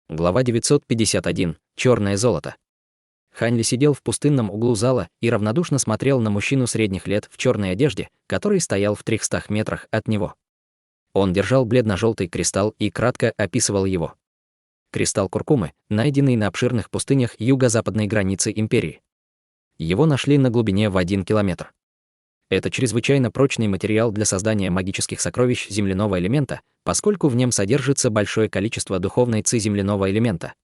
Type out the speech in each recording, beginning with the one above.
Глава 951. Черное золото. Хань Ли сидел в пустынном углу зала и равнодушно смотрел на мужчину средних лет в черной одежде, который стоял в 300 метрах от него. Он держал бледно-желтый кристалл и кратко описывал его. Кристалл куркумы, найденный на обширных пустынях юго-западной границы империи. Его нашли на глубине в 1 километр. Это чрезвычайно прочный материал для создания магических сокровищ земляного элемента, поскольку в нем содержится большое количество духовной ци земляного элемента.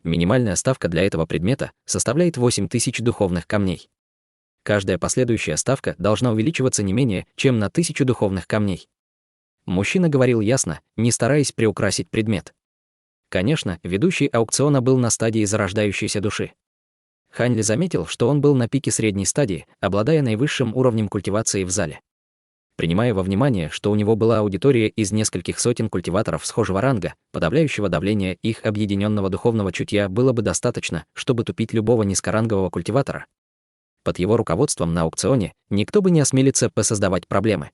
Минимальная ставка для этого предмета составляет 8000 духовных камней. Каждая последующая ставка должна увеличиваться не менее, чем на 1000 духовных камней. Мужчина говорил ясно, не стараясь приукрасить предмет. Конечно, ведущий аукциона был на стадии зарождающейся души. Хань Ли заметил, что он был на пике средней стадии, обладая наивысшим уровнем культивации в зале. Принимая во внимание, что у него была аудитория из нескольких сотен культиваторов схожего ранга, подавляющего давления их объединенного духовного чутья было бы достаточно, чтобы тупить любого низкорангового культиватора. Под его руководством на аукционе никто бы не осмелится посоздавать проблемы.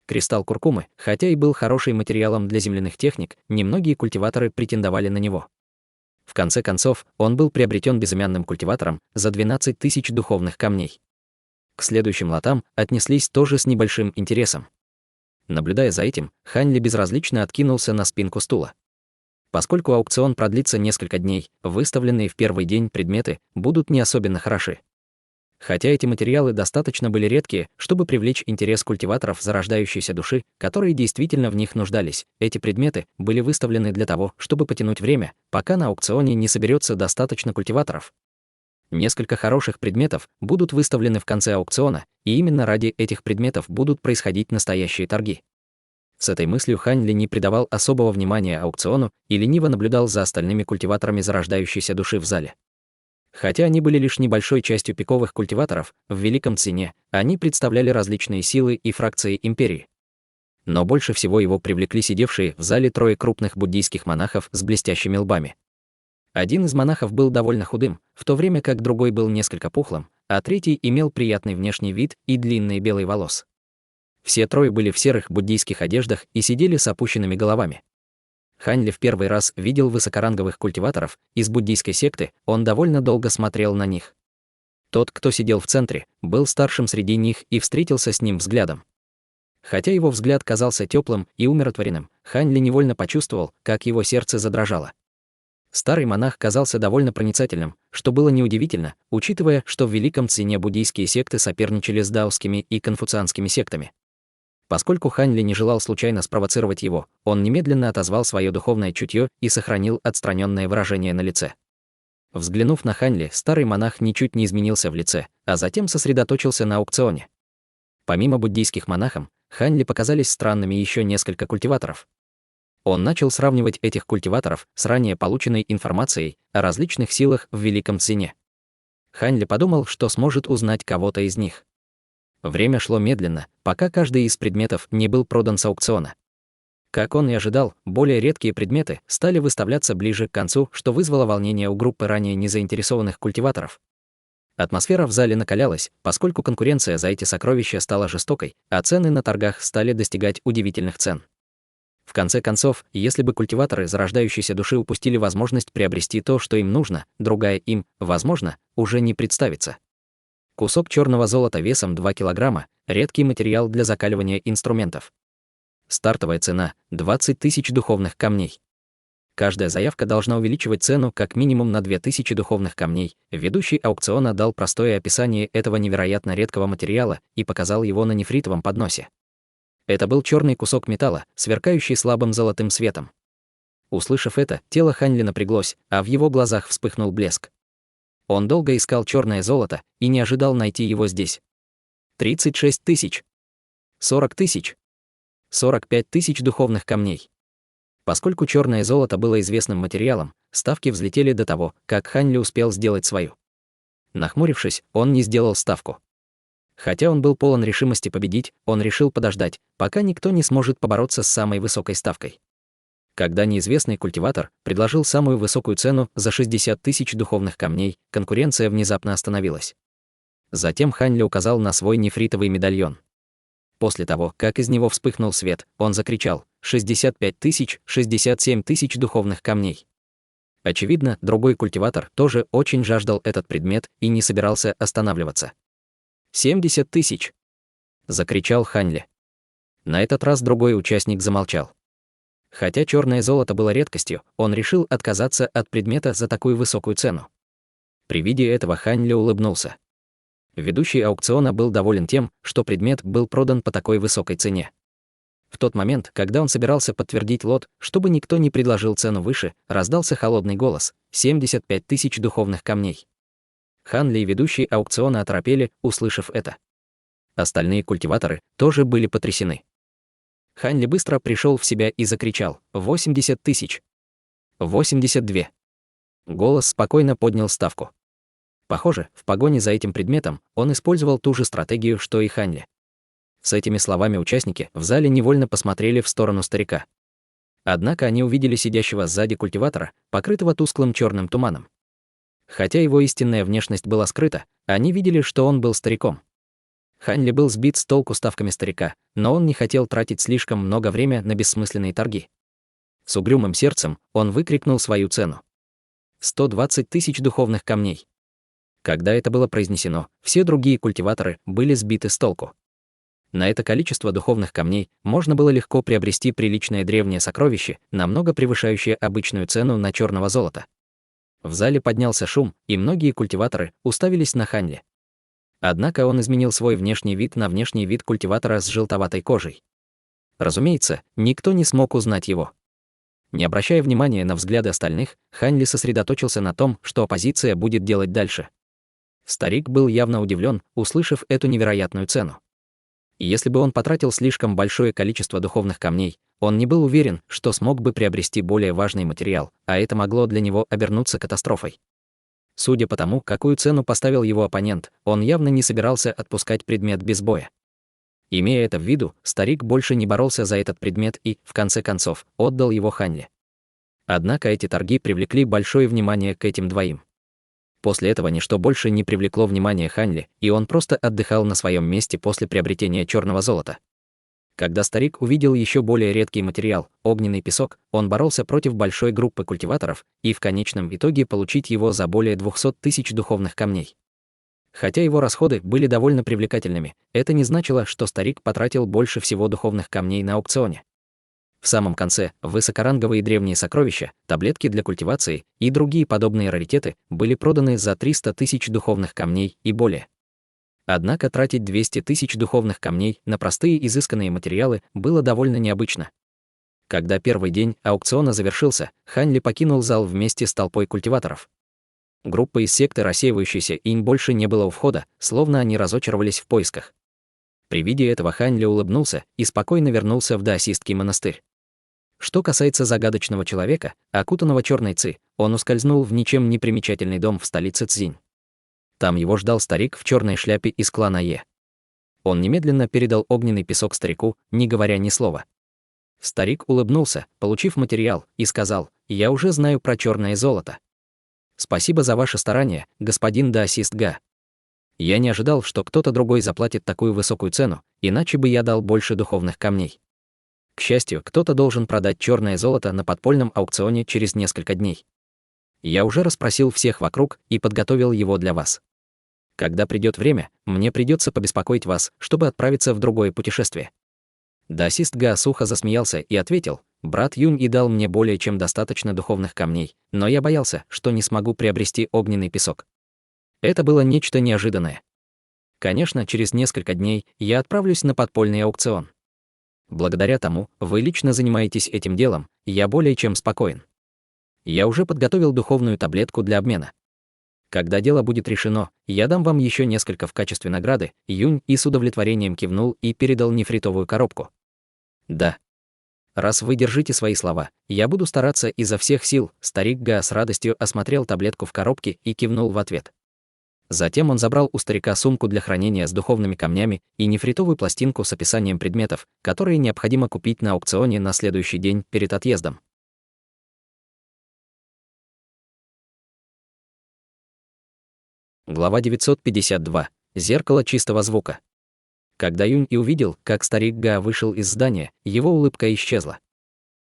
Кристалл куркумы, хотя и был хорошим материалом для земляных техник, немногие культиваторы претендовали на него. В конце концов, он был приобретен безымянным культиватором за 12 000 духовных камней. К следующим лотам отнеслись тоже с небольшим интересом. Наблюдая за этим, Хань Ли безразлично откинулся на спинку стула. Поскольку аукцион продлится несколько дней, выставленные в первый день предметы будут не особенно хороши. Хотя эти материалы достаточно были редкие, чтобы привлечь интерес культиваторов зарождающейся души, которые действительно в них нуждались, эти предметы были выставлены для того, чтобы потянуть время, пока на аукционе не соберется достаточно культиваторов. Несколько хороших предметов будут выставлены в конце аукциона, и именно ради этих предметов будут происходить настоящие торги. С этой мыслью Хань Ли не придавал особого внимания аукциону и лениво наблюдал за остальными культиваторами зарождающейся души в зале. Хотя они были лишь небольшой частью пиковых культиваторов, в Великом Цзине они представляли различные силы и фракции империи. Но больше всего его привлекли сидевшие в зале 3 крупных буддийских монахов с блестящими лбами. Один из монахов был довольно худым, в то время как другой был несколько пухлым, а третий имел приятный внешний вид и длинные белые волосы. Все 3 были в серых буддийских одеждах и сидели с опущенными головами. Хань Ли в первый раз видел высокоранговых культиваторов из буддийской секты, он довольно долго смотрел на них. Тот, кто сидел в центре, был старшим среди них и встретился с ним взглядом. Хотя его взгляд казался теплым и умиротворенным, Хань Ли невольно почувствовал, как его сердце задрожало. Старый монах казался довольно проницательным, что было неудивительно, учитывая, что в Великом Цзине буддийские секты соперничали с даосскими и конфуцианскими сектами. Поскольку Хань Ли не желал случайно спровоцировать его, он немедленно отозвал свое духовное чутье и сохранил отстраненное выражение на лице. Взглянув на Хань Ли, старый монах ничуть не изменился в лице, а затем сосредоточился на аукционе. Помимо буддийских монахов, Хань Ли показались странными еще несколько культиваторов. Он начал сравнивать этих культиваторов с ранее полученной информацией о различных силах в Великом Цзине. Хань Ли подумал, что сможет узнать кого-то из них. Время шло медленно, пока каждый из предметов не был продан с аукциона. Как он и ожидал, более редкие предметы стали выставляться ближе к концу, что вызвало волнение у группы ранее незаинтересованных культиваторов. Атмосфера в зале накалялась, поскольку конкуренция за эти сокровища стала жестокой, а цены на торгах стали достигать удивительных цен. В конце концов, если бы культиваторы зарождающейся души упустили возможность приобрести то, что им нужно, другая им, возможно, уже не представится. Кусок черного золота весом 2 килограмма – редкий материал для закаливания инструментов. Стартовая цена – 20 000 духовных камней. Каждая заявка должна увеличивать цену как минимум на 2000 духовных камней. Ведущий аукциона дал простое описание этого невероятно редкого материала и показал его на нефритовом подносе. Это был черный кусок металла, сверкающий слабым золотым светом. Услышав это, тело Хань Ли напряглось, а в его глазах вспыхнул блеск. Он долго искал черное золото и не ожидал найти его здесь. 36 000. 40 000. 45 000 духовных камней. Поскольку черное золото было известным материалом, ставки взлетели до того, как Хань Ли успел сделать свою. Нахмурившись, он не сделал ставку. Хотя он был полон решимости победить, он решил подождать, пока никто не сможет побороться с самой высокой ставкой. Когда неизвестный культиватор предложил самую высокую цену за 60 000 духовных камней, конкуренция внезапно остановилась. Затем Хань Ли указал на свой нефритовый медальон. После того, как из него вспыхнул свет, он закричал: 65 000, 67 000 духовных камней. Очевидно, другой культиватор тоже очень жаждал этот предмет и не собирался останавливаться. 70 тысяч! Закричал Ханли. На этот раз другой участник замолчал. Хотя черное золото было редкостью, он решил отказаться от предмета за такую высокую цену. При виде этого Ханли улыбнулся. Ведущий аукциона был доволен тем, что предмет был продан по такой высокой цене. В тот момент, когда он собирался подтвердить лот, чтобы никто не предложил цену выше, раздался холодный голос: 75 тысяч духовных камней. Ханли и ведущий аукциона оторопели, услышав это. Остальные культиваторы тоже были потрясены. Ханли быстро пришел в себя и закричал: 80 тысяч! 82! Голос спокойно поднял ставку. Похоже, в погоне за этим предметом он использовал ту же стратегию, что и Ханли. С этими словами участники в зале невольно посмотрели в сторону старика. Однако они увидели сидящего сзади культиватора, покрытого тусклым черным туманом. Хотя его истинная внешность была скрыта, они видели, что он был стариком. Ханли был сбит с толку ставками старика, но он не хотел тратить слишком много времени на бессмысленные торги. С угрюмым сердцем он выкрикнул свою цену. 120 тысяч духовных камней. Когда это было произнесено, все другие культиваторы были сбиты с толку. На это количество духовных камней можно было легко приобрести приличное древнее сокровище, намного превышающее обычную цену на черного золота. В зале поднялся шум, и многие культиваторы уставились на Ханли. Однако он изменил свой внешний вид на внешний вид культиватора с желтоватой кожей. Разумеется, никто не смог узнать его. Не обращая внимания на взгляды остальных, Ханли сосредоточился на том, что оппозиция будет делать дальше. Старик был явно удивлен, услышав эту невероятную цену. Если бы он потратил слишком большое количество духовных камней, он не был уверен, что смог бы приобрести более важный материал, а это могло для него обернуться катастрофой. Судя по тому, какую цену поставил его оппонент, он явно не собирался отпускать предмет без боя. Имея это в виду, старик больше не боролся за этот предмет и, в конце концов, отдал его Ханли. Однако эти торги привлекли большое внимание к этим двоим. После этого ничто больше не привлекло внимание Ханли, и он просто отдыхал на своем месте после приобретения черного золота. Когда старик увидел еще более редкий материал — огненный песок, он боролся против большой группы культиваторов и в конечном итоге получить его за более 200 тысяч духовных камней. Хотя его расходы были довольно привлекательными, это не значило, что старик потратил больше всего духовных камней на аукционе. В самом конце высокоранговые древние сокровища, таблетки для культивации и другие подобные раритеты были проданы за 300 тысяч духовных камней и более. Однако тратить 200 тысяч духовных камней на простые изысканные материалы было довольно необычно. Когда первый день аукциона завершился, Ханли покинул зал вместе с толпой культиваторов. Группа из секты, рассеивающейся, им больше не было у входа, словно они разочаровались в поисках. При виде этого Ханли улыбнулся и спокойно вернулся в даосистский монастырь. Что касается загадочного человека, окутанного черной ци, он ускользнул в ничем не примечательный дом в столице Цзинь. Там его ждал старик в черной шляпе из клана Е. Он немедленно передал огненный песок старику, не говоря ни слова. Старик улыбнулся, получив материал, и сказал: «Я уже знаю про черное золото. Спасибо за ваше старание, господин даосист Га. Я не ожидал, что кто-то другой заплатит такую высокую цену, иначе бы я дал больше духовных камней. К счастью, кто-то должен продать черное золото на подпольном аукционе через несколько дней. Я уже расспросил всех вокруг и подготовил его для вас. Когда придет время, мне придется побеспокоить вас, чтобы отправиться в другое путешествие». Даосист Га сухо засмеялся и ответил: «Брат Юнь и дал мне более чем достаточно духовных камней, но я боялся, что не смогу приобрести огненный песок. Это было нечто неожиданное. Конечно, через несколько дней я отправлюсь на подпольный аукцион. Благодаря тому, вы лично занимаетесь этим делом, я более чем спокоен. Я уже подготовил духовную таблетку для обмена. Когда дело будет решено, я дам вам еще несколько в качестве награды». Юнь и с удовлетворением кивнул и передал нефритовую коробку. «Да. Раз вы держите свои слова, я буду стараться изо всех сил». Старик Га с радостью осмотрел таблетку в коробке и кивнул в ответ. Затем он забрал у старика сумку для хранения с духовными камнями и нефритовую пластинку с описанием предметов, которые необходимо купить на аукционе на следующий день перед отъездом. Глава 952. Зеркало чистого звука. Когда Юнь и увидел, как старик Га вышел из здания, его улыбка исчезла.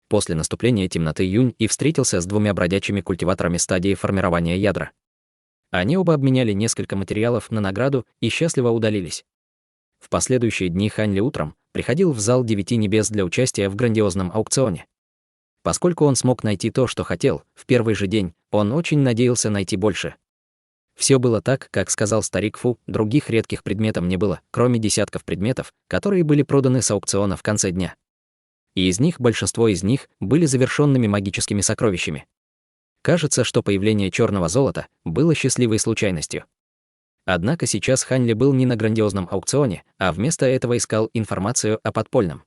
После наступления темноты Юнь и встретился с двумя бродячими культиваторами стадии формирования ядра. Они оба обменяли несколько материалов на награду и счастливо удалились. В последующие дни Хань Ли утром приходил в зал 9 небес для участия в грандиозном аукционе. Поскольку он смог найти то, что хотел, в первый же день, он очень надеялся найти больше. Все было так, как сказал старик Фу, других редких предметов не было, кроме десятков предметов, которые были проданы с аукциона в конце дня. И из них большинство из них были завершенными магическими сокровищами. Кажется, что появление черного золота было счастливой случайностью. Однако сейчас Хань Ли был не на грандиозном аукционе, а вместо этого искал информацию о подпольном.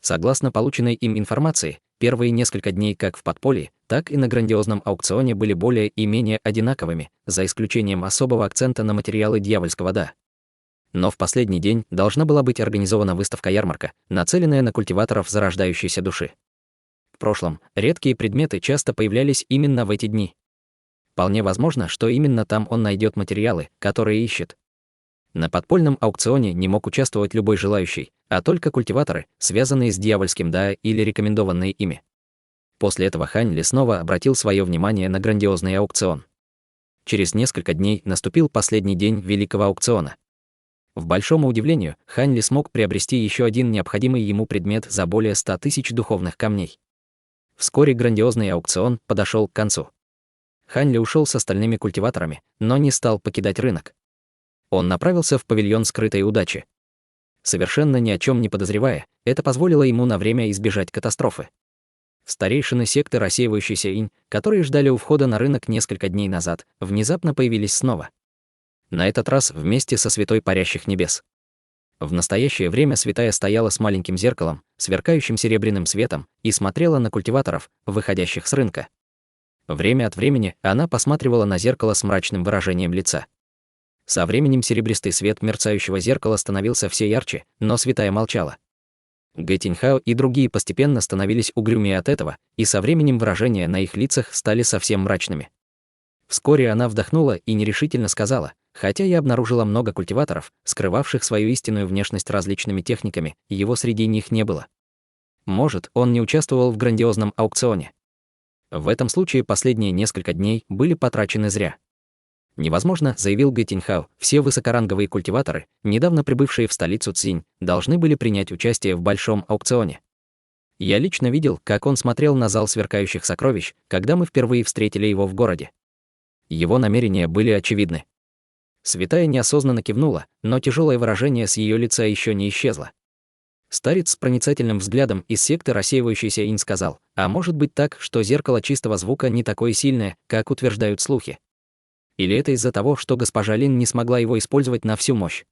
Согласно полученной им информации, первые несколько дней как в подполье, так и на грандиозном аукционе были более и менее одинаковыми, за исключением особого акцента на материалы дьявольского Да. Но в последний день должна была быть организована выставка-ярмарка, нацеленная на культиваторов зарождающейся души. В прошлом редкие предметы часто появлялись именно в эти дни. Вполне возможно, что именно там он найдет материалы, которые ищет. На подпольном аукционе не мог участвовать любой желающий, а только культиваторы, связанные с дьявольским Да или рекомендованные ими. После этого Хань Ли снова обратил свое внимание на грандиозный аукцион. Через несколько дней наступил последний день великого аукциона. К большому удивлению, Хань Ли смог приобрести еще один необходимый ему предмет за более 100 тысяч духовных камней. Вскоре грандиозный аукцион подошел к концу. Хань Ли ушел с остальными культиваторами, но не стал покидать рынок. Он направился в павильон скрытой удачи. Совершенно ни о чем не подозревая, это позволило ему на время избежать катастрофы. Старейшины секты рассеивающейся инь, которые ждали у входа на рынок несколько дней назад, внезапно появились снова. На этот раз вместе со святой парящих небес. В настоящее время святая стояла с маленьким зеркалом, сверкающим серебряным светом, и смотрела на культиваторов, выходящих с рынка. Время от времени она посматривала на зеркало с мрачным выражением лица. Со временем серебристый свет мерцающего зеркала становился все ярче, но святая молчала. Гэ Тиньхао и другие постепенно становились угрюмее от этого, и со временем выражения на их лицах стали совсем мрачными. Вскоре она вдохнула и нерешительно сказала: «Хотя я обнаружила много культиваторов, скрывавших свою истинную внешность различными техниками, его среди них не было. Может, он не участвовал в грандиозном аукционе. В этом случае последние несколько дней были потрачены зря». «Невозможно», — заявил Гэ Тиньхао, «все высокоранговые культиваторы, недавно прибывшие в столицу Цзинь, должны были принять участие в большом аукционе. Я лично видел, как он смотрел на зал сверкающих сокровищ, когда мы впервые встретили его в городе. Его намерения были очевидны». Святая неосознанно кивнула, но тяжелое выражение с ее лица еще не исчезло. Старец с проницательным взглядом из секты рассеивающейся инь сказал: «А может быть так, что зеркало чистого звука не такое сильное, как утверждают слухи? Или это из-за того, что госпожа Лин не смогла его использовать на всю мощь?»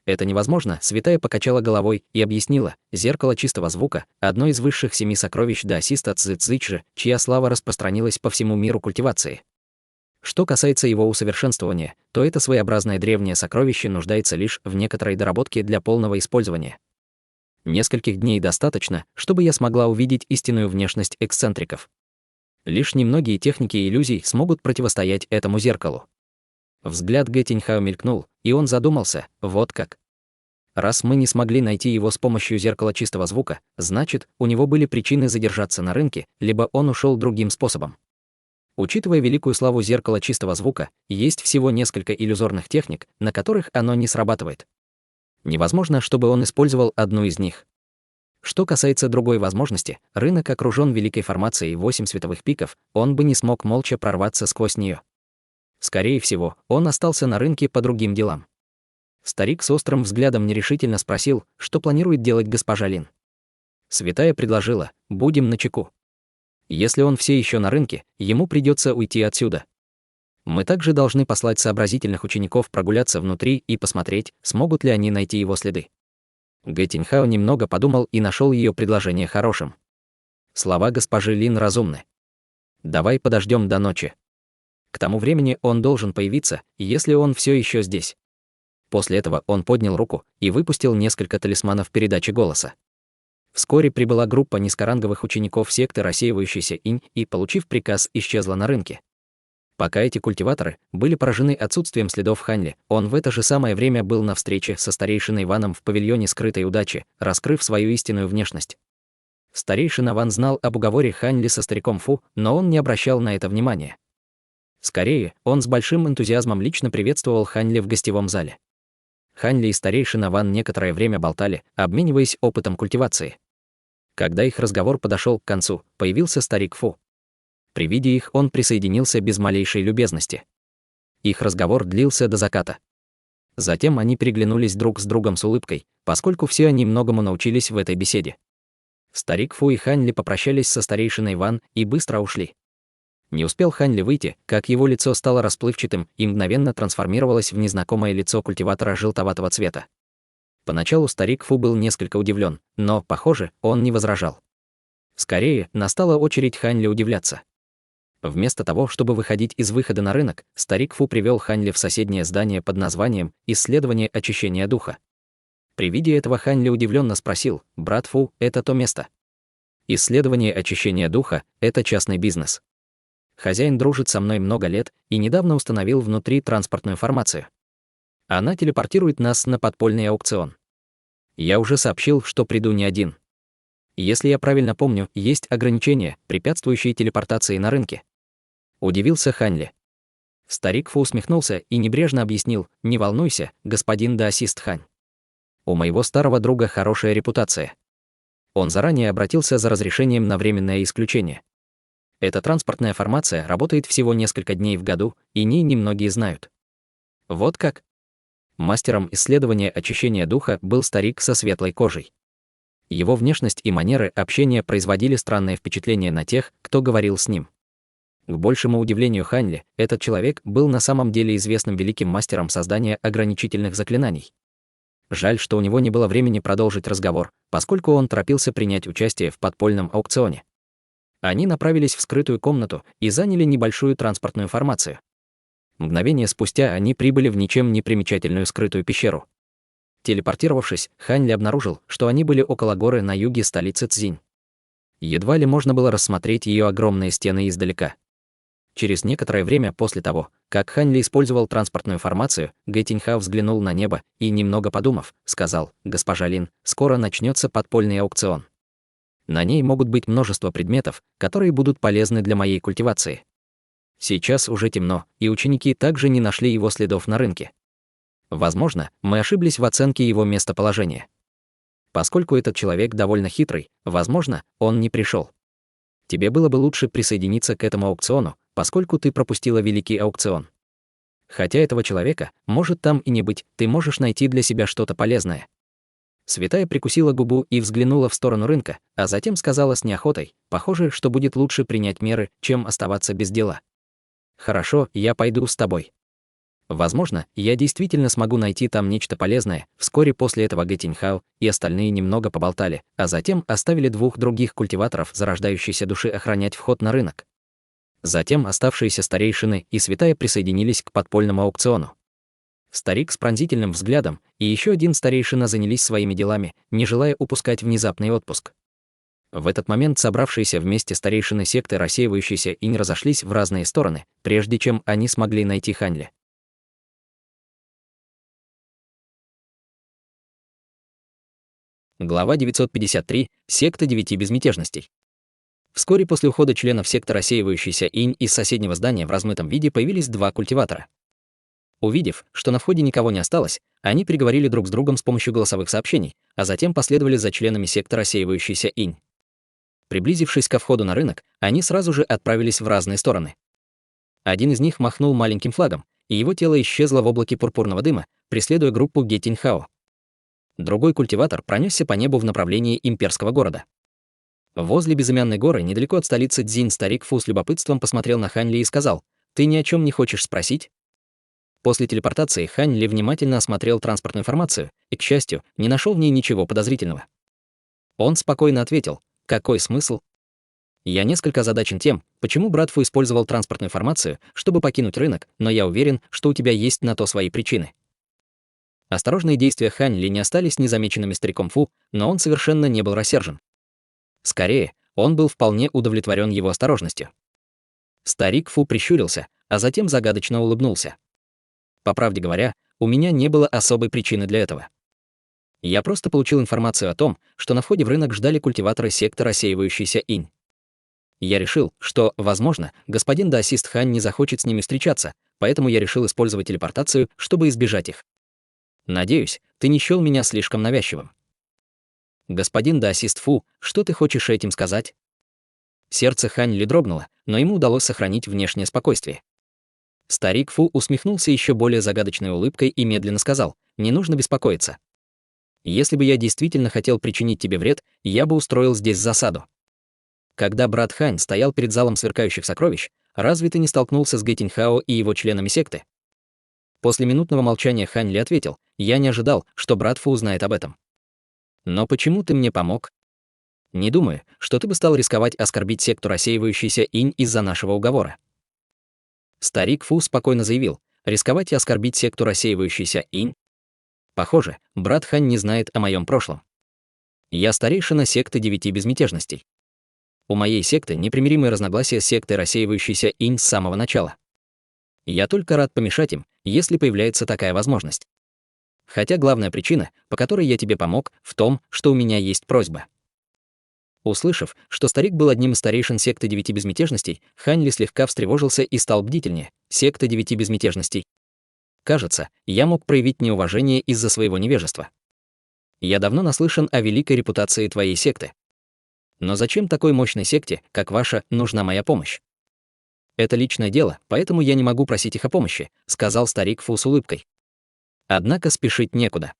«Это невозможно», — святая покачала головой и объяснила: «Зеркало чистого звука — одно из высших 7 сокровищ даосиста Цзы Цзичжи, чья слава распространилась по всему миру культивации. Что касается его усовершенствования, то это своеобразное древнее сокровище нуждается лишь в некоторой доработке для полного использования. Нескольких дней достаточно, чтобы я смогла увидеть истинную внешность эксцентриков. Лишь немногие техники иллюзий смогут противостоять этому зеркалу». Взгляд Гэ Тиньхао мелькнул, и он задумался: вот как. Раз мы не смогли найти его с помощью зеркала чистого звука, значит, у него были причины задержаться на рынке, либо он ушел другим способом. Учитывая великую славу зеркала чистого звука, есть всего несколько иллюзорных техник, на которых оно не срабатывает. Невозможно, чтобы он использовал одну из них. Что касается другой возможности, рынок окружен великой формацией 8 световых пиков, он бы не смог молча прорваться сквозь нее. Скорее всего, он остался на рынке по другим делам. Старик с острым взглядом нерешительно спросил, что планирует делать госпожа Лин. Святая предложила: «Будем начеку. Если он все еще на рынке, ему придется уйти отсюда. Мы также должны послать сообразительных учеников прогуляться внутри и посмотреть, смогут ли они найти его следы». Гэ Тиньхао немного подумал и нашел ее предложение хорошим. Слова госпожи Лин разумны. «Давай подождем до ночи. К тому времени он должен появиться, если он все еще здесь». После этого он поднял руку и выпустил несколько талисманов передачи голоса. Вскоре прибыла группа низкоранговых учеников секты рассеивающейся инь и, получив приказ, исчезла на рынке. Пока эти культиваторы были поражены отсутствием следов Хань Ли, он в это же самое время был на встрече со старейшиной Ваном в павильоне скрытой удачи, раскрыв свою истинную внешность. Старейшина Ван знал об уговоре Хань Ли со стариком Фу, но он не обращал на это внимания. Скорее, он с большим энтузиазмом лично приветствовал Хань Ли в гостевом зале. Хань Ли и старейшина Ван некоторое время болтали, обмениваясь опытом культивации. Когда их разговор подошел к концу, появился старик Фу. При виде их он присоединился без малейшей любезности. Их разговор длился до заката. Затем они переглянулись друг с другом с улыбкой, поскольку все они многому научились в этой беседе. Старик Фу и Хань Ли попрощались со старейшиной Ван и быстро ушли. Не успел Хань Ли выйти, как его лицо стало расплывчатым и мгновенно трансформировалось в незнакомое лицо культиватора желтоватого цвета. Поначалу старик Фу был несколько удивлен, но, похоже, он не возражал. Скорее, настала очередь Хань Ли удивляться. Вместо того, чтобы выходить из выхода на рынок, старик Фу привел Хань Ли в соседнее здание под названием «Исследование очищения духа». При виде этого Хань Ли удивленно спросил: «Брат Фу, это то место?» Исследование очищения духа — это частный бизнес. Хозяин дружит со мной много лет и недавно установил внутри транспортную формацию. Она телепортирует нас на подпольный аукцион. Я уже сообщил, что приду не один. Если я правильно помню, есть ограничения, препятствующие телепортации на рынке. Удивился Хань Ли. Старик Фу усмехнулся и небрежно объяснил: «Не волнуйся, господин Даосист Хань. У моего старого друга хорошая репутация. Он заранее обратился за разрешением на временное исключение. Эта транспортная формация работает всего несколько дней в году, и ней немногие знают». Вот как? Мастером исследования очищения духа был старик со светлой кожей. Его внешность и манеры общения производили странное впечатление на тех, кто говорил с ним. К большему удивлению Хань Ли, этот человек был на самом деле известным великим мастером создания ограничительных заклинаний. Жаль, что у него не было времени продолжить разговор, поскольку он торопился принять участие в подпольном аукционе. Они направились в скрытую комнату и заняли небольшую транспортную формацию. Мгновение спустя они прибыли в ничем не примечательную скрытую пещеру. Телепортировавшись, Хань Ли обнаружил, что они были около горы на юге столицы Цзинь. Едва ли можно было рассмотреть ее огромные стены издалека. Через некоторое время после того, как Хань Ли использовал транспортную формацию, Гэ Тиньхао взглянул на небо и, немного подумав, сказал: «Госпожа Лин, скоро начнется подпольный аукцион. На ней могут быть множество предметов, которые будут полезны для моей культивации. Сейчас уже темно, и ученики также не нашли его следов на рынке. Возможно, мы ошиблись в оценке его местоположения. Поскольку этот человек довольно хитрый, возможно, он не пришел. Тебе было бы лучше присоединиться к этому аукциону, поскольку ты пропустила великий аукцион. Хотя этого человека может там и не быть, ты можешь найти для себя что-то полезное». Святая прикусила губу и взглянула в сторону рынка, а затем сказала с неохотой: «Похоже, что будет лучше принять меры, чем оставаться без дела. Хорошо, я пойду с тобой. Возможно, я действительно смогу найти там нечто полезное». Вскоре после этого Гэ Тиньхао и остальные немного поболтали, а затем оставили двух других культиваторов зарождающейся души охранять вход на рынок. Затем оставшиеся старейшины и святая присоединились к подпольному аукциону. Старик с пронзительным взглядом и еще один старейшина занялись своими делами, не желая упускать внезапный отпуск. В этот момент собравшиеся вместе старейшины секты рассеивающиеся и не разошлись в разные стороны, прежде чем они смогли найти Хань Ли. Глава 953. Секта 9 безмятежностей. Вскоре после ухода членов секты рассеивающейся инь из соседнего здания в размытом виде появились два культиватора. Увидев, что на входе никого не осталось, они переговорили друг с другом с помощью голосовых сообщений, а затем последовали за членами секты рассеивающейся инь. Приблизившись ко входу на рынок, они сразу же отправились в разные стороны. Один из них махнул маленьким флагом, и его тело исчезло в облаке пурпурного дыма, преследуя группу Гэ Тиньхао. Другой культиватор пронесся по небу в направлении имперского города. Возле безымянной горы, недалеко от столицы Цзинь, старик Фу с любопытством посмотрел на Хань Ли и сказал: «Ты ни о чем не хочешь спросить?» После телепортации Хань Ли внимательно осмотрел транспортную формацию и, к счастью, не нашел в ней ничего подозрительного. Он спокойно ответил: «Какой смысл? Я несколько озадачен тем, почему брат Фу использовал транспортную формацию, чтобы покинуть рынок, но я уверен, что у тебя есть на то свои причины». Осторожные действия Хань Ли не остались незамеченными стариком Фу, но он совершенно не был рассержен. Скорее, он был вполне удовлетворен его осторожностью. Старик Фу прищурился, а затем загадочно улыбнулся. «По правде говоря, у меня не было особой причины для этого. Я просто получил информацию о том, что на входе в рынок ждали культиваторы секты рассеивающийся инь. Я решил, что, возможно, господин Даосист Хань не захочет с ними встречаться, поэтому я решил использовать телепортацию, чтобы избежать их. Надеюсь, ты не счёл меня слишком навязчивым. Господин Даосист Фу, что ты хочешь этим сказать? Сердце Хань Ли дрогнуло, но ему удалось сохранить внешнее спокойствие. Старик Фу усмехнулся еще более загадочной улыбкой и медленно сказал: «Не нужно беспокоиться. Если бы я действительно хотел причинить тебе вред, я бы устроил здесь засаду». Когда брат Хань стоял перед залом сверкающих сокровищ, разве ты не столкнулся с Гэтиньхао и его членами секты? После минутного молчания Хань Ли ответил: «Я не ожидал, что брат Фу узнает об этом». «Но почему ты мне помог?» «Не думаю, что ты бы стал рисковать оскорбить секту рассеивающийся инь из-за нашего уговора». Старик Фу спокойно заявил: «Рисковать и оскорбить секту рассеивающийся инь? Похоже, брат Хань не знает о моем прошлом. Я старейшина секты 9 безмятежностей. У моей секты непримиримые разногласия с сектой рассеивающийся инь с самого начала. Я только рад помешать им, если появляется такая возможность. Хотя главная причина, по которой я тебе помог, в том, что у меня есть просьба». Услышав, что старик был одним из старейшин секты 9 безмятежностей, Хань Ли слегка встревожился и стал бдительнее. Секта 9 безмятежностей. Кажется, я мог проявить неуважение из-за своего невежества. Я давно наслышан о великой репутации твоей секты. Но зачем такой мощной секте, как ваша, нужна моя помощь? Это личное дело, поэтому я не могу просить их о помощи, сказал старик Фу с улыбкой. Однако спешить некуда.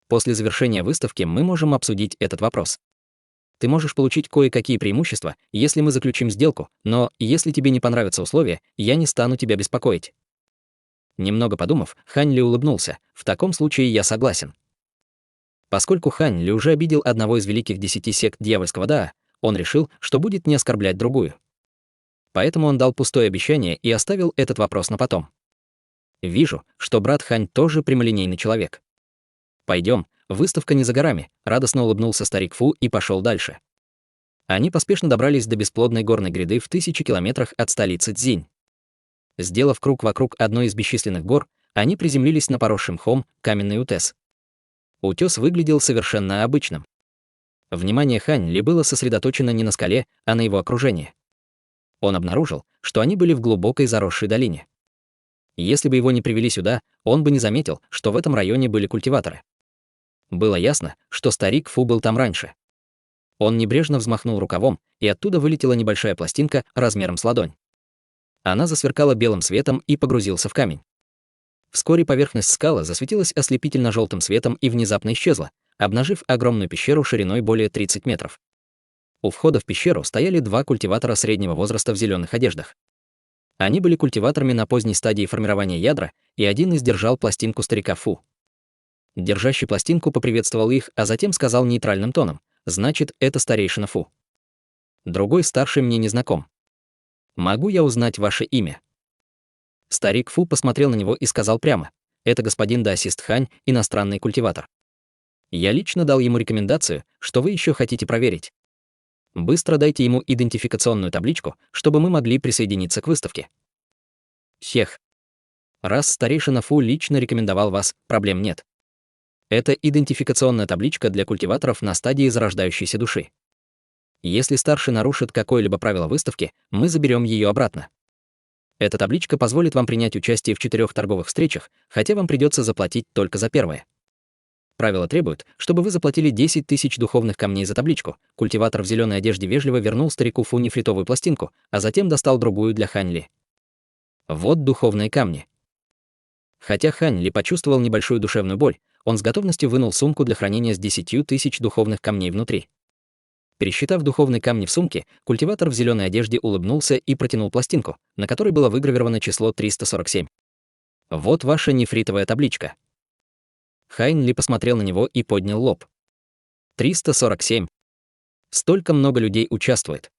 После завершения выставки мы можем обсудить этот вопрос. Ты можешь получить кое-какие преимущества, если мы заключим сделку, но если тебе не понравятся условия, я не стану тебя беспокоить. Немного подумав, Хань Ли улыбнулся. В таком случае я согласен. Поскольку Хань Ли уже обидел одного из великих 10 сект дьявольского Даа, он решил, что будет не оскорблять другую. Поэтому он дал пустое обещание и оставил этот вопрос на потом. Вижу, что брат Хань тоже прямолинейный человек. Пойдем, выставка не за горами, радостно улыбнулся старик Фу и пошел дальше. Они поспешно добрались до бесплодной горной гряды в 1000 километрах от столицы Цзинь. Сделав круг вокруг одной из бесчисленных гор, они приземлились на поросший мхом каменный утес. Утес выглядел совершенно обычным. Внимание Хань Ли было сосредоточено не на скале, а на его окружении. Он обнаружил, что они были в глубокой заросшей долине. Если бы его не привели сюда, он бы не заметил, что в этом районе были культиваторы. Было ясно, что старик Фу был там раньше. Он небрежно взмахнул рукавом, и оттуда вылетела небольшая пластинка размером с ладонь. Она засверкала белым светом и погрузился в камень. Вскоре поверхность скалы засветилась ослепительно-желтым светом и внезапно исчезла, обнажив огромную пещеру шириной более 30 метров. У входа в пещеру стояли 2 культиватора среднего возраста в зеленых одеждах. Они были культиваторами на поздней стадии формирования ядра, и один из держал пластинку старика Фу. Держащий пластинку поприветствовал их, а затем сказал нейтральным тоном: «Значит, это старейшина Фу. Другой старший мне не знаком. Могу я узнать ваше имя?» Старик Фу посмотрел на него и сказал прямо: «Это господин Даосист Хань, иностранный культиватор. Я лично дал ему рекомендацию, что вы еще хотите проверить. Быстро дайте ему идентификационную табличку, чтобы мы могли присоединиться к выставке». «Хех. Раз старейшина Фу лично рекомендовал вас, проблем нет. Это идентификационная табличка для культиваторов на стадии зарождающейся души. Если старший нарушит какое-либо правило выставки, мы заберем ее обратно. Эта табличка позволит вам принять участие в 4 торговых встречах, хотя вам придется заплатить только за первое. Правила требуют, чтобы вы заплатили 10 тысяч духовных камней за табличку. Культиватор в зеленой одежде вежливо вернул старику Фу нефритовую пластинку, а затем достал другую для Хань Ли. Вот духовные камни. Хотя Хань Ли почувствовал небольшую душевную боль, он с готовностью вынул сумку для хранения с 10 тысяч духовных камней внутри. Пересчитав духовные камни в сумке, культиватор в зеленой одежде улыбнулся и протянул пластинку, на которой было выгравировано число 347. «Вот ваша нефритовая табличка». Хань Ли посмотрел на него и поднял лоб. 347. Столько много людей участвует.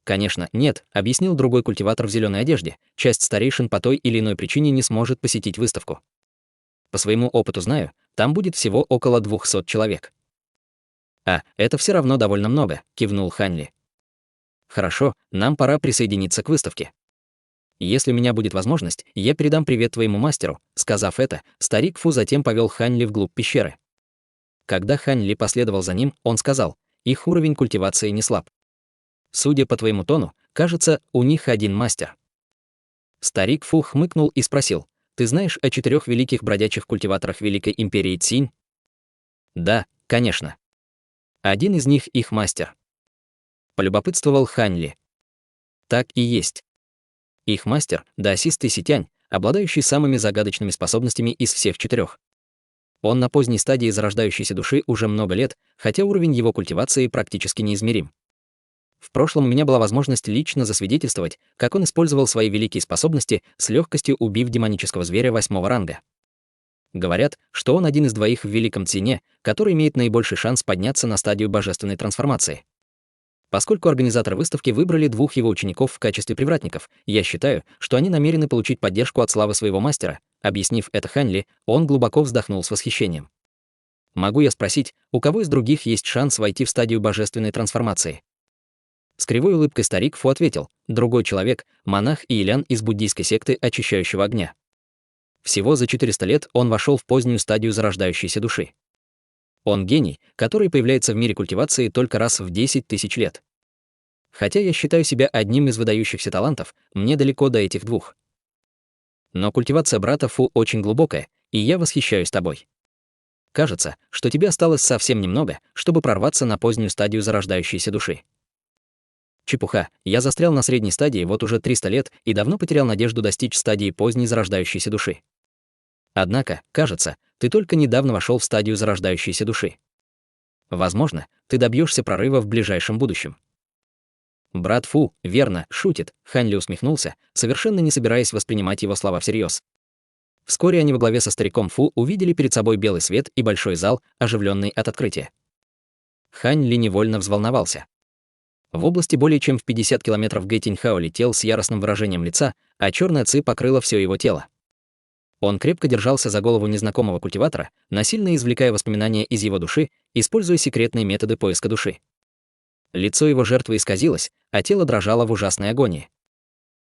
Конечно, нет, объяснил другой культиватор в зеленой одежде. Часть старейшин по той или иной причине не сможет посетить выставку. По своему опыту знаю, там будет всего около 200 человек. «А, это все равно довольно много», — кивнул Хань Ли. «Хорошо, нам пора присоединиться к выставке. Если у меня будет возможность, я передам привет твоему мастеру». Сказав это, старик Фу затем повел Хань Ли вглубь пещеры. Когда Хань Ли последовал за ним, он сказал, их уровень культивации не слаб. Судя по твоему тону, кажется, у них один мастер. Старик Фу хмыкнул и спросил, ты знаешь о 4 великих бродячих культиваторах Великой Империи Цинь? Да, конечно. Один из них их мастер. Полюбопытствовал Хань Ли. Так и есть. Их мастер — даосист Ситянь, обладающий самыми загадочными способностями из всех 4. Он на поздней стадии зарождающейся души уже много лет, хотя уровень его культивации практически неизмерим. В прошлом у меня была возможность лично засвидетельствовать, как он использовал свои великие способности, с легкостью убив демонического зверя 8-го ранга. Говорят, что он один из 2 в Великом Цине, который имеет наибольший шанс подняться на стадию божественной трансформации. Поскольку организаторы выставки выбрали 2 его учеников в качестве привратников, я считаю, что они намерены получить поддержку от славы своего мастера. Объяснив это Хань Ли, он глубоко вздохнул с восхищением. Могу я спросить, у кого из других есть шанс войти в стадию божественной трансформации? С кривой улыбкой старик Фу ответил, другой человек, монах Иелян из буддийской секты Очищающего огня. Всего за 400 лет он вошел в позднюю стадию зарождающейся души. Он гений, который появляется в мире культивации только раз в 10 тысяч лет. Хотя я считаю себя одним из выдающихся талантов, мне далеко до этих 2. Но культивация брата Фу очень глубокая, и я восхищаюсь тобой. Кажется, что тебе осталось совсем немного, чтобы прорваться на позднюю стадию зарождающейся души. Чепуха, я застрял на средней стадии вот уже 300 лет и давно потерял надежду достичь стадии поздней зарождающейся души. Однако, кажется, ты только недавно вошел в стадию зарождающейся души. Возможно, ты добьешься прорыва в ближайшем будущем. Брат Фу, верно, шутит, Хань Ли усмехнулся, совершенно не собираясь воспринимать его слова всерьез. Вскоре они во главе со стариком Фу увидели перед собой белый свет и большой зал, оживленный от открытия. Хань Ли невольно взволновался. В области более чем в 50 километров Гэ Тиньхао летел с яростным выражением лица, а черная ци покрыла все его тело. Он крепко держался за голову незнакомого культиватора, насильно извлекая воспоминания из его души, используя секретные методы поиска души. Лицо его жертвы исказилось, а тело дрожало в ужасной агонии.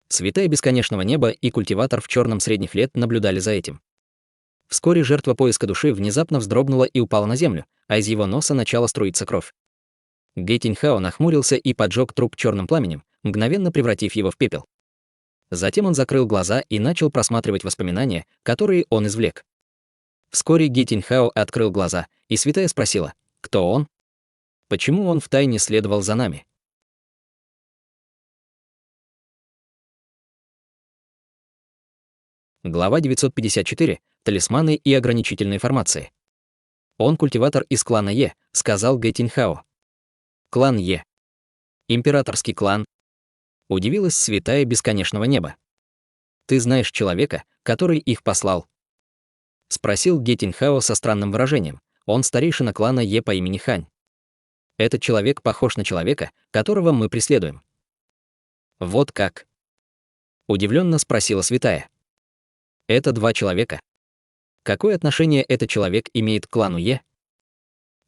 Святая бесконечного неба и культиватор в черном средних лет наблюдали за этим. Вскоре жертва поиска души внезапно вздрогнула и упала на землю, а из его носа начала струиться кровь. Гэ Тиньхао нахмурился и поджег труп черным пламенем, мгновенно превратив его в пепел. Затем он закрыл глаза и начал просматривать воспоминания, которые он извлек. Вскоре Гэ Тиньхао открыл глаза, и святая спросила, кто он? Почему он втайне следовал за нами? Глава 954. Талисманы и ограничительные формации. Он культиватор из клана Е, сказал Гэ Тиньхао. Клан Е. Императорский клан. Удивилась святая бесконечного неба. Ты знаешь человека, который их послал? Спросил Гэ Тиньхао со странным выражением. Он старейшина клана Е по имени Хань. Этот человек похож на человека, которого мы преследуем. Вот как? Удивленно спросила святая. Это 2 человека. Какое отношение этот человек имеет к клану Е?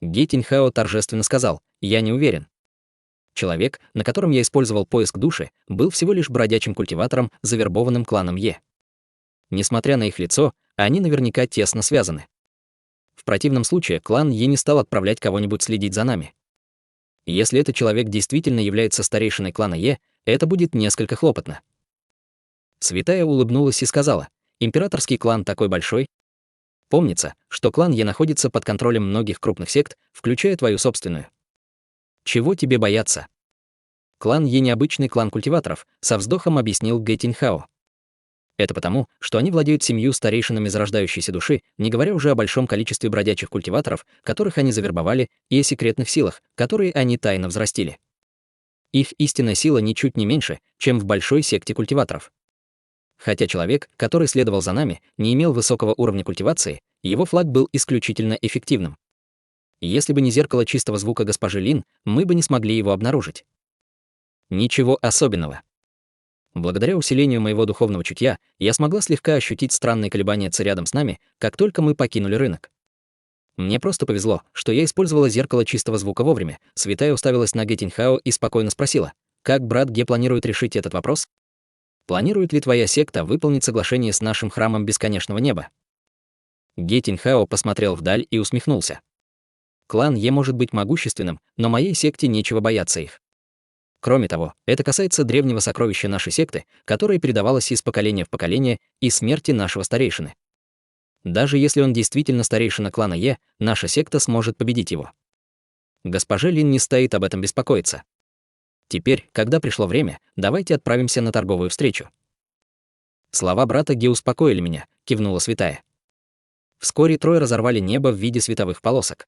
Гэ Тиньхао торжественно сказал, я не уверен. Человек, на котором я использовал поиск души, был всего лишь бродячим культиватором, завербованным кланом Е. Несмотря на их лицо, они наверняка тесно связаны. В противном случае клан Е не стал отправлять кого-нибудь следить за нами. Если этот человек действительно является старейшиной клана Е, это будет несколько хлопотно. Святая улыбнулась и сказала, императорский клан такой большой. Помнится, что клан Е находится под контролем многих крупных сект, включая твою собственную. Чего тебе бояться? Клан Е необычный клан культиваторов, со вздохом объяснил Гэ Тиньхао. Это потому, что они владеют 7 старейшинами зарождающейся души, не говоря уже о большом количестве бродячих культиваторов, которых они завербовали, и о секретных силах, которые они тайно взрастили. Их истинная сила ничуть не меньше, чем в большой секте культиваторов. Хотя человек, который следовал за нами, не имел высокого уровня культивации, его флаг был исключительно эффективным. Если бы не зеркало чистого звука госпожи Лин, мы бы не смогли его обнаружить. Ничего особенного. Благодаря усилению моего духовного чутья, я смогла слегка ощутить странные колебания ци рядом с нами, как только мы покинули рынок. Мне просто повезло, что я использовала зеркало чистого звука вовремя. Святая уставилась на Гэ Тиньхао и спокойно спросила, как брат Ге планирует решить этот вопрос? Планирует ли твоя секта выполнить соглашение с нашим храмом бесконечного неба? Гэ Тиньхао посмотрел вдаль и усмехнулся. Клан Е может быть могущественным, но моей секте нечего бояться их. Кроме того, это касается древнего сокровища нашей секты, которое передавалось из поколения в поколение, и смерти нашего старейшины. Даже если он действительно старейшина клана Е, наша секта сможет победить его. Госпоже Лин не стоит об этом беспокоиться. Теперь, когда пришло время, давайте отправимся на торговую встречу. Слова брата Ге успокоили меня, кивнула святая. Вскоре трое разорвали небо в виде световых полосок.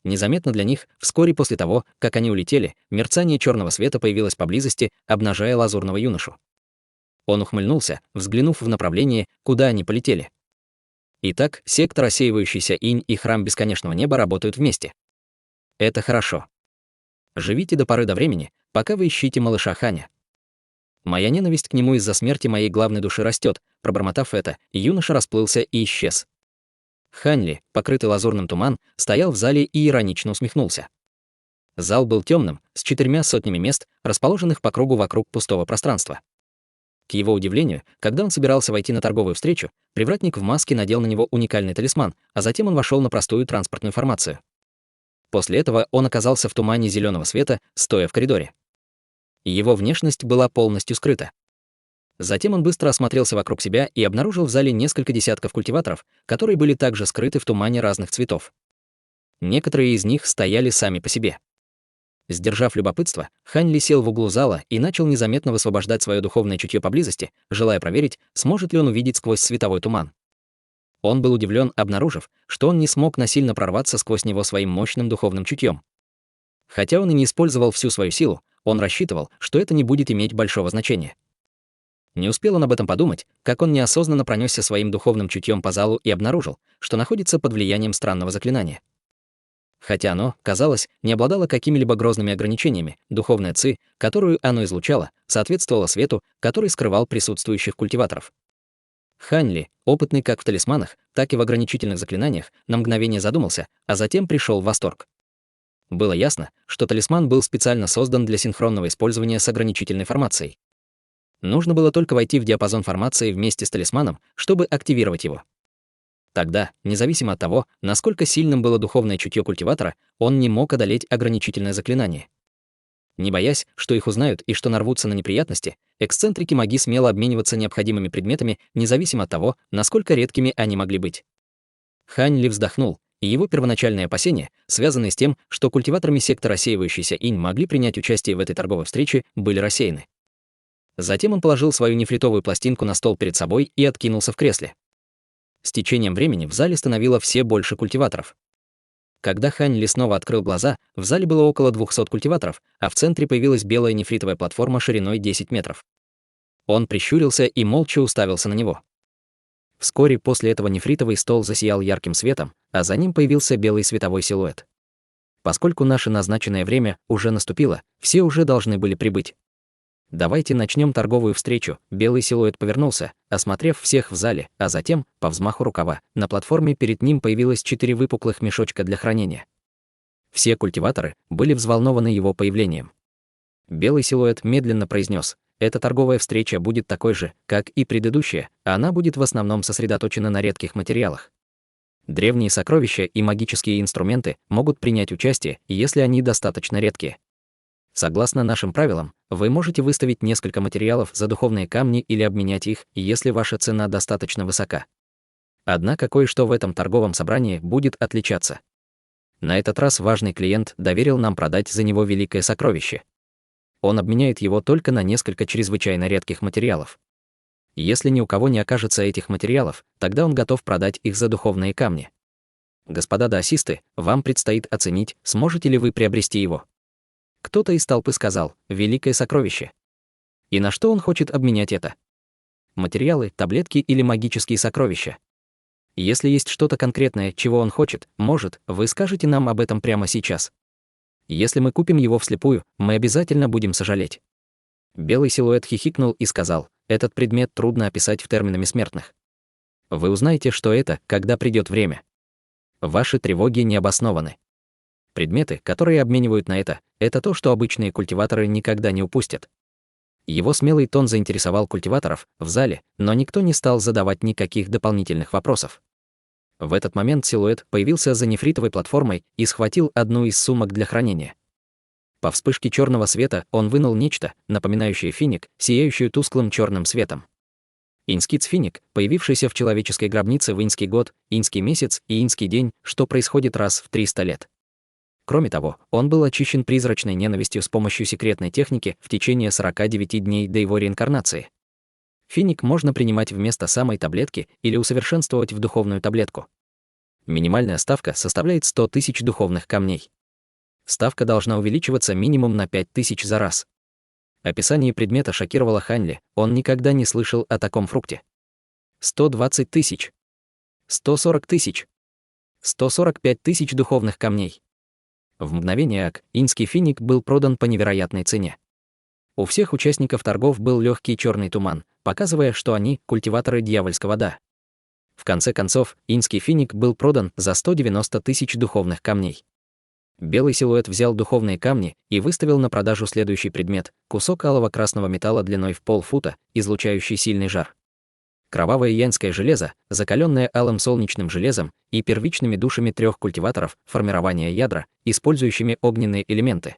Незаметно для них, вскоре после того, как они улетели, мерцание черного света появилось поблизости, обнажая лазурного юношу. Он ухмыльнулся, взглянув в направление, куда они полетели. Итак, секта рассеивающийся инь и храм бесконечного неба работают вместе. Это хорошо. Живите до поры до времени, пока вы ищите малыша Ханя. Моя ненависть к нему из-за смерти моей главной души растет. Пробормотав это, юноша расплылся и исчез. Ханьли, покрытый лазурным туман, стоял в зале и иронично усмехнулся. Зал был темным, с 4 сотнями мест, расположенных по кругу вокруг пустого пространства. К его удивлению, когда он собирался войти на торговую встречу, привратник в маске надел на него уникальный талисман, а затем он вошел на простую транспортную формацию. После этого он оказался в тумане зеленого света, стоя в коридоре. Его внешность была полностью скрыта. Затем он быстро осмотрелся вокруг себя и обнаружил в зале несколько десятков культиваторов, которые были также скрыты в тумане разных цветов. Некоторые из них стояли сами по себе. Сдержав любопытство, Ханьли сел в углу зала и начал незаметно высвобождать свое духовное чутье поблизости, желая проверить, сможет ли он увидеть сквозь световой туман. Он был удивлен, обнаружив, что он не смог насильно прорваться сквозь него своим мощным духовным чутьем. Хотя он и не использовал всю свою силу, он рассчитывал, что это не будет иметь большого значения. Не успел он об этом подумать, как он неосознанно пронесся своим духовным чутьем по залу и обнаружил, что находится под влиянием странного заклинания. Хотя оно, казалось, не обладало какими-либо грозными ограничениями, духовная ци, которую оно излучало, соответствовала свету, который скрывал присутствующих культиваторов. Ханьли, опытный как в талисманах, так и в ограничительных заклинаниях, на мгновение задумался, а затем пришел в восторг. Было ясно, что талисман был специально создан для синхронного использования с ограничительной формацией. Нужно было только войти в диапазон формации вместе с талисманом, чтобы активировать его. Тогда, независимо от того, насколько сильным было духовное чутье культиватора, он не мог одолеть ограничительное заклинание. Не боясь, что их узнают и что нарвутся на неприятности, эксцентрики могли смело обмениваться необходимыми предметами, независимо от того, насколько редкими они могли быть. Ханьли вздохнул, и его первоначальные опасения, связанные с тем, что культиваторами секты рассеивающийся инь могли принять участие в этой торговой встрече, были рассеяны. Затем он положил свою нефритовую пластинку на стол перед собой и откинулся в кресле. С течением времени в зале становилось все больше культиваторов. Когда Ханьли снова открыл глаза, в зале было около 200 культиваторов, а в центре появилась белая нефритовая платформа шириной 10 метров. Он прищурился и молча уставился на него. Вскоре после этого нефритовый стол засиял ярким светом, а за ним появился белый световой силуэт. Поскольку наше назначенное время уже наступило, все уже должны были прибыть. Давайте начнем торговую встречу. Белый силуэт повернулся, осмотрев всех в зале, а затем, по взмаху рукава, на платформе перед ним появилось 4 выпуклых мешочка для хранения. Все культиваторы были взволнованы его появлением. Белый силуэт медленно произнес: «Эта торговая встреча будет такой же, как и предыдущая, а она будет в основном сосредоточена на редких материалах. Древние сокровища и магические инструменты могут принять участие, если они достаточно редкие. Согласно нашим правилам, вы можете выставить несколько материалов за духовные камни или обменять их, если ваша цена достаточно высока. Однако кое-что в этом торговом собрании будет отличаться. На этот раз важный клиент доверил нам продать за него великое сокровище. Он обменяет его только на несколько чрезвычайно редких материалов. Если ни у кого не окажется этих материалов, тогда он готов продать их за духовные камни. Господа даосисты, вам предстоит оценить, сможете ли вы приобрести его». Кто-то из толпы сказал: «Великое сокровище». И на что он хочет обменять это? Материалы, таблетки или магические сокровища? Если есть что-то конкретное, чего он хочет, может, вы скажете нам об этом прямо сейчас. Если мы купим его вслепую, мы обязательно будем сожалеть. Белый силуэт хихикнул и сказал: «Этот предмет трудно описать в терминами смертных. Вы узнаете, что это, когда придет время. Ваши тревоги не обоснованы. Предметы, которые обменивают на это то, что обычные культиваторы никогда не упустят». Его смелый тон заинтересовал культиваторов в зале, но никто не стал задавать никаких дополнительных вопросов. В этот момент силуэт появился за нефритовой платформой и схватил одну из сумок для хранения. По вспышке черного света он вынул нечто, напоминающее финик, сияющую тусклым черным светом. Инский-финик, появившийся в человеческой гробнице в инский год, инский месяц и инский день, что происходит раз в 300 лет. Кроме того, он был очищен призрачной ненавистью с помощью секретной техники в течение 49 дней до его реинкарнации. Финик можно принимать вместо самой таблетки или усовершенствовать в духовную таблетку. Минимальная ставка составляет 100 тысяч духовных камней. Ставка должна увеличиваться минимум на 5000 за раз. Описание предмета шокировало Ханли, он никогда не слышал о таком фрукте. 120 тысяч. 140 тысяч. 145 тысяч духовных камней. В мгновение ока инский финик был продан по невероятной цене. У всех участников торгов был легкий черный туман, показывая, что они культиваторы дьявольского да. В конце концов, инский финик был продан за 190 тысяч духовных камней. Белый силуэт взял духовные камни и выставил на продажу следующий предмет — кусок алого красного металла длиной в полфута, излучающий сильный жар. Кровавое янское железо, закаленное алым солнечным железом и первичными душами 3 культиваторов формирования ядра, использующими огненные элементы.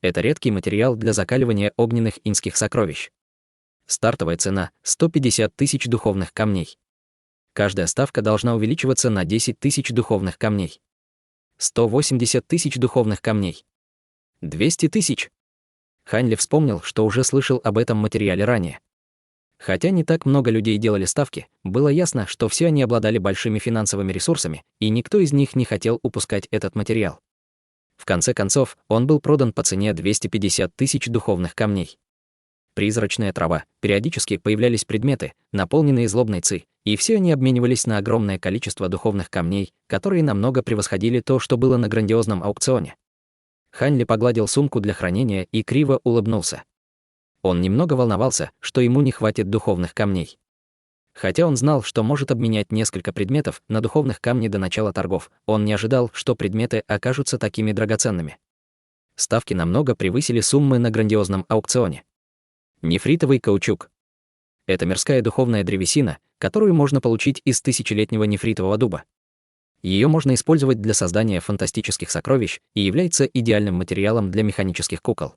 Это редкий материал для закаливания огненных инских сокровищ. Стартовая цена — 150 тысяч духовных камней. Каждая ставка должна увеличиваться на 10 тысяч духовных камней. 180 тысяч духовных камней. 200 тысяч. Ханли вспомнил, что уже слышал об этом материале ранее. Хотя не так много людей делали ставки, было ясно, что все они обладали большими финансовыми ресурсами, и никто из них не хотел упускать этот материал. В конце концов, он был продан по цене 250 тысяч духовных камней. Призрачная трава, периодически появлялись предметы, наполненные злобной ци, и все они обменивались на огромное количество духовных камней, которые намного превосходили то, что было на грандиозном аукционе. Ханли погладил сумку для хранения и криво улыбнулся. Он немного волновался, что ему не хватит духовных камней. Хотя он знал, что может обменять несколько предметов на духовных камней до начала торгов, он не ожидал, что предметы окажутся такими драгоценными. Ставки намного превысили суммы на грандиозном аукционе. Нефритовый каучук. Это мирская духовная древесина, которую можно получить из тысячелетнего нефритового дуба. Ее можно использовать для создания фантастических сокровищ и является идеальным материалом для механических кукол.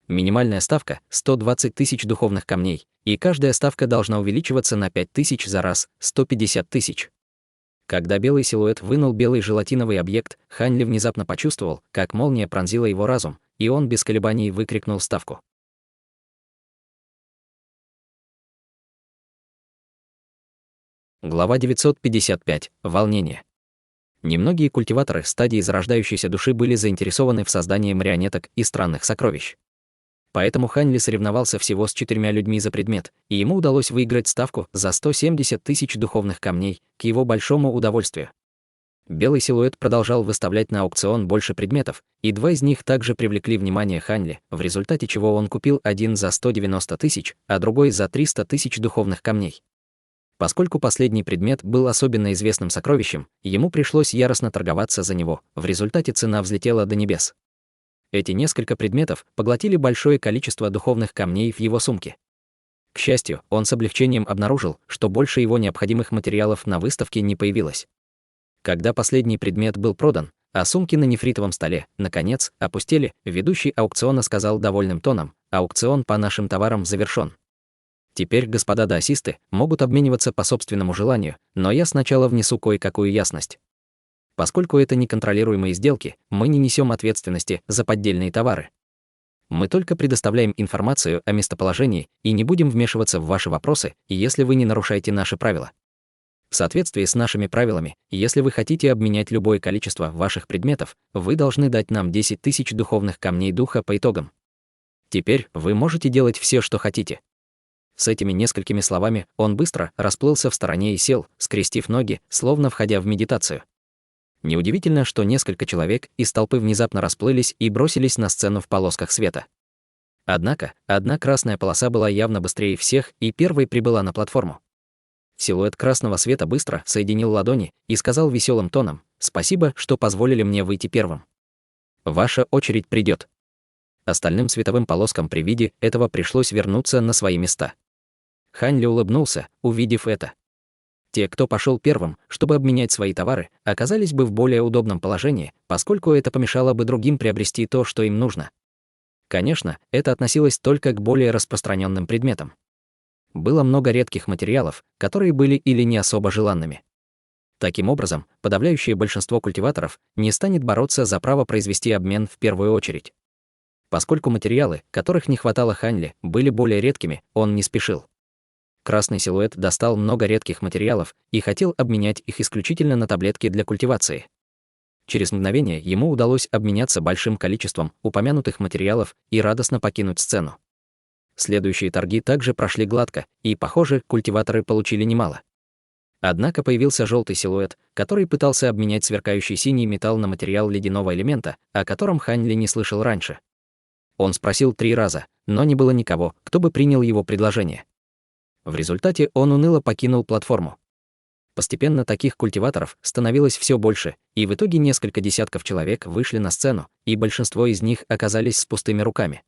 Минимальная ставка — 120 тысяч духовных камней, и каждая ставка должна увеличиваться на 5000 за раз, 150 тысяч. Когда белый силуэт вынул белый желатиновый объект, Ханли внезапно почувствовал, как молния пронзила его разум, и он без колебаний выкрикнул ставку. Глава 955. Волнение. Немногие культиваторы стадии зарождающейся души были заинтересованы в создании марионеток и странных сокровищ. Поэтому Ханли соревновался всего с 4 людьми за предмет, и ему удалось выиграть ставку за 170 тысяч духовных камней, к его большому удовольствию. Белый силуэт продолжал выставлять на аукцион больше предметов, и 2 из них также привлекли внимание Ханли, в результате чего он купил один за 190 тысяч, а другой за 300 тысяч духовных камней. Поскольку последний предмет был особенно известным сокровищем, ему пришлось яростно торговаться за него, в результате цена взлетела до небес. Эти несколько предметов поглотили большое количество духовных камней в его сумке. К счастью, он с облегчением обнаружил, что больше его необходимых материалов на выставке не появилось. Когда последний предмет был продан, а сумки на нефритовом столе, наконец, опустели, ведущий аукциона сказал довольным тоном: «Аукцион по нашим товарам завершён. Теперь господа даосисты могут обмениваться по собственному желанию, но я сначала внесу кое-какую ясность. Поскольку это неконтролируемые сделки, мы не несем ответственности за поддельные товары. Мы только предоставляем информацию о местоположении и не будем вмешиваться в ваши вопросы, если вы не нарушаете наши правила. В соответствии с нашими правилами, если вы хотите обменять любое количество ваших предметов, вы должны дать нам 10 тысяч духовных камней духа по итогам. Теперь вы можете делать все, что хотите». С этими несколькими словами он быстро расплылся в стороне и сел, скрестив ноги, словно входя в медитацию. Неудивительно, что несколько человек из толпы внезапно расплылись и бросились на сцену в полосках света. Однако, одна красная полоса была явно быстрее всех и первой прибыла на платформу. Силуэт красного света быстро соединил ладони и сказал веселым тоном: «Спасибо, что позволили мне выйти первым. Ваша очередь придет». Остальным световым полоскам при виде этого пришлось вернуться на свои места. Ханли улыбнулся, увидев это. Те, кто пошел первым, чтобы обменять свои товары, оказались бы в более удобном положении, поскольку это помешало бы другим приобрести то, что им нужно. Конечно, это относилось только к более распространенным предметам. Было много редких материалов, которые были или не особо желанными. Таким образом, подавляющее большинство культиваторов не станет бороться за право произвести обмен в первую очередь. Поскольку материалы, которых не хватало Ханьли, были более редкими, он не спешил. Красный силуэт достал много редких материалов и хотел обменять их исключительно на таблетки для культивации. Через мгновение ему удалось обменяться большим количеством упомянутых материалов и радостно покинуть сцену. Следующие торги также прошли гладко, и, похоже, культиваторы получили немало. Однако появился желтый силуэт, который пытался обменять сверкающий синий металл на материал ледяного элемента, о котором Ханьли не слышал раньше. Он спросил 3 раза, но не было никого, кто бы принял его предложение. В результате он уныло покинул платформу. Постепенно таких культиваторов становилось все больше, и в итоге несколько десятков человек вышли на сцену, и большинство из них оказались с пустыми руками.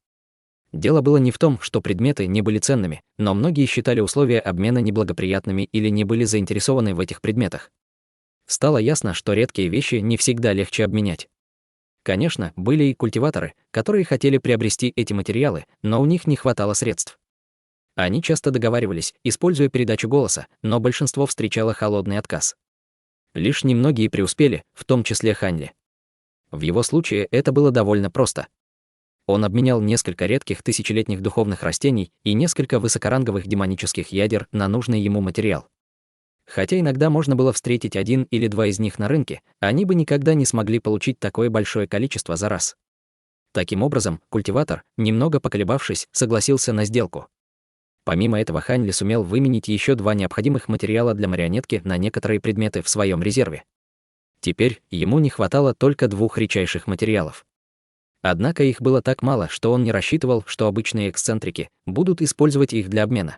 Дело было не в том, что предметы не были ценными, но многие считали условия обмена неблагоприятными или не были заинтересованы в этих предметах. Стало ясно, что редкие вещи не всегда легче обменять. Конечно, были и культиваторы, которые хотели приобрести эти материалы, но у них не хватало средств. Они часто договаривались, используя передачу голоса, но большинство встречало холодный отказ. Лишь немногие преуспели, в том числе Ханьли. В его случае это было довольно просто. Он обменял несколько редких тысячелетних духовных растений и несколько высокоранговых демонических ядер на нужный ему материал. Хотя иногда можно было встретить 1 или 2 из них на рынке, они бы никогда не смогли получить такое большое количество за раз. Таким образом, культиватор, немного поколебавшись, согласился на сделку. Помимо этого, Ханьли сумел выменить еще 2 необходимых материала для марионетки на некоторые предметы в своем резерве. Теперь ему не хватало только 2 редчайших материалов. Однако их было так мало, что он не рассчитывал, что обычные эксцентрики будут использовать их для обмена.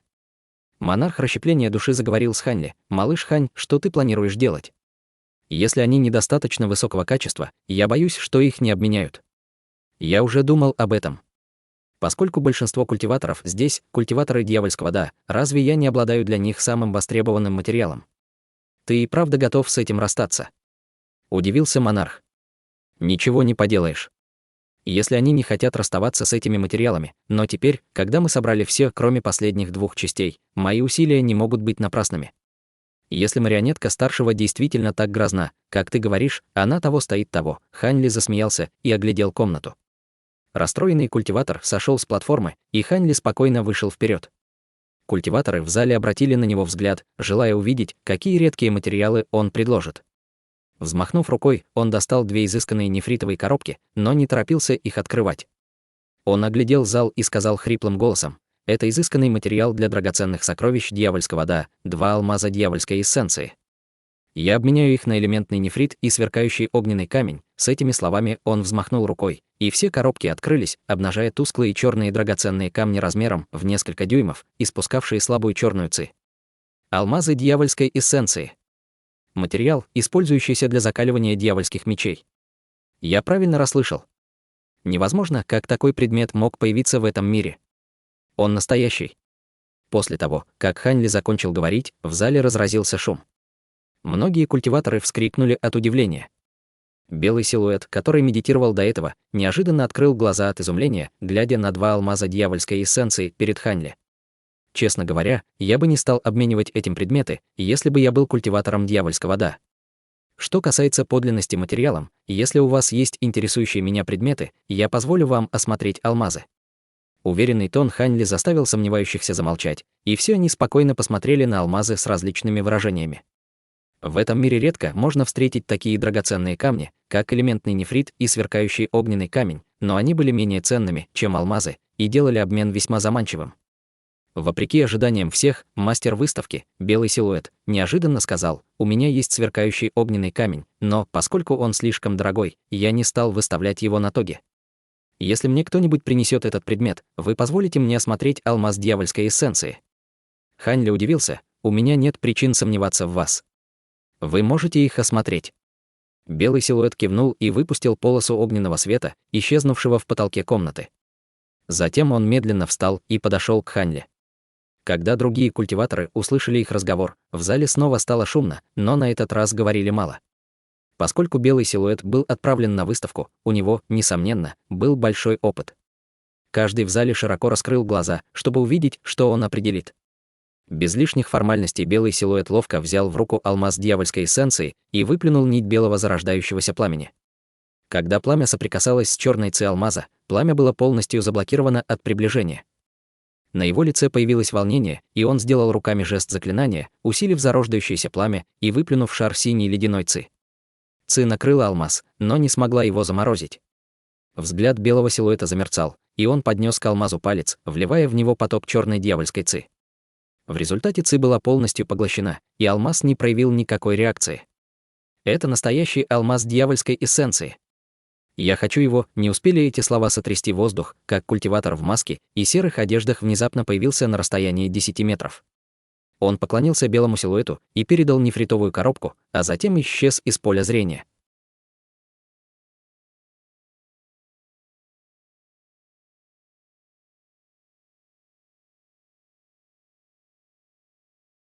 Монарх расщепления души заговорил с Ханьли: «Малыш Хань, что ты планируешь делать? Если они недостаточно высокого качества, я боюсь, что их не обменяют. Я уже думал об этом. Поскольку большинство культиваторов здесь — культиваторы дьявольского да, разве я не обладаю для них самым востребованным материалом? Ты и правда готов с этим расстаться?» Удивился монарх. «Ничего не поделаешь. Если они не хотят расставаться с этими материалами, но теперь, когда мы собрали все, кроме последних 2 частей, мои усилия не могут быть напрасными. Если марионетка старшего действительно так грозна, как ты говоришь, она того стоит того». Ханьли засмеялся и оглядел комнату. Расстроенный культиватор сошел с платформы, и Ханьли спокойно вышел вперед. Культиваторы в зале обратили на него взгляд, желая увидеть, какие редкие материалы он предложит. Взмахнув рукой, он достал 2 изысканные нефритовые коробки, но не торопился их открывать. Он оглядел зал и сказал хриплым голосом: «Это изысканный материал для драгоценных сокровищ дьявольского да, 2 алмаза дьявольской эссенции. Я обменяю их на элементный нефрит и сверкающий огненный камень». С этими словами он взмахнул рукой, и все коробки открылись, обнажая тусклые черные драгоценные камни размером в несколько дюймов, испускавшие слабую черную ци. Алмазы дьявольской эссенции. Материал, использующийся для закаливания дьявольских мечей. Я правильно расслышал? Невозможно, как такой предмет мог появиться в этом мире. Он настоящий. После того, как Ханьли закончил говорить, в зале разразился шум. Многие культиваторы вскрикнули от удивления. Белый силуэт, который медитировал до этого, неожиданно открыл глаза от изумления, глядя на 2 алмаза дьявольской эссенции перед Ханьли. Честно говоря, я бы не стал обменивать этим предметы, если бы я был культиватором дьявольского да. Что касается подлинности материалом, если у вас есть интересующие меня предметы, я позволю вам осмотреть алмазы. Уверенный тон Ханьли заставил сомневающихся замолчать, и все они спокойно посмотрели на алмазы с различными выражениями. В этом мире редко можно встретить такие драгоценные камни, как элементный нефрит и сверкающий огненный камень, но они были менее ценными, чем алмазы, и делали обмен весьма заманчивым. Вопреки ожиданиям всех, мастер выставки, белый силуэт, неожиданно сказал: «У меня есть сверкающий огненный камень, но, поскольку он слишком дорогой, я не стал выставлять его на тоге. Если мне кто-нибудь принесет этот предмет, вы позволите мне осмотреть алмаз дьявольской эссенции?» Ханьли удивился: «У меня нет причин сомневаться в вас. Вы можете их осмотреть». Белый силуэт кивнул и выпустил полосу огненного света, исчезнувшего в потолке комнаты. Затем он медленно встал и подошел к Ханьли. Когда другие культиваторы услышали их разговор, в зале снова стало шумно, но на этот раз говорили мало. Поскольку белый силуэт был отправлен на выставку, у него, несомненно, был большой опыт. Каждый в зале широко раскрыл глаза, чтобы увидеть, что он определит. Без лишних формальностей белый силуэт ловко взял в руку алмаз дьявольской эссенции и выплюнул нить белого зарождающегося пламени. Когда пламя соприкасалось с черной ци алмаза, пламя было полностью заблокировано от приближения. На его лице появилось волнение, и он сделал руками жест заклинания, усилив зарождающееся пламя и выплюнув шар синей ледяной ци. Ци накрыла алмаз, но не смогла его заморозить. Взгляд белого силуэта замерцал, и он поднес к алмазу палец, вливая в него поток черной дьявольской ци. В результате ци была полностью поглощена, и алмаз не проявил никакой реакции. Это настоящий алмаз дьявольской эссенции. Я хочу его, не успели эти слова сотрясти воздух, как культиватор в маске и серых одеждах внезапно появился на расстоянии 10 метров. Он поклонился белому силуэту и передал нефритовую коробку, а затем исчез из поля зрения.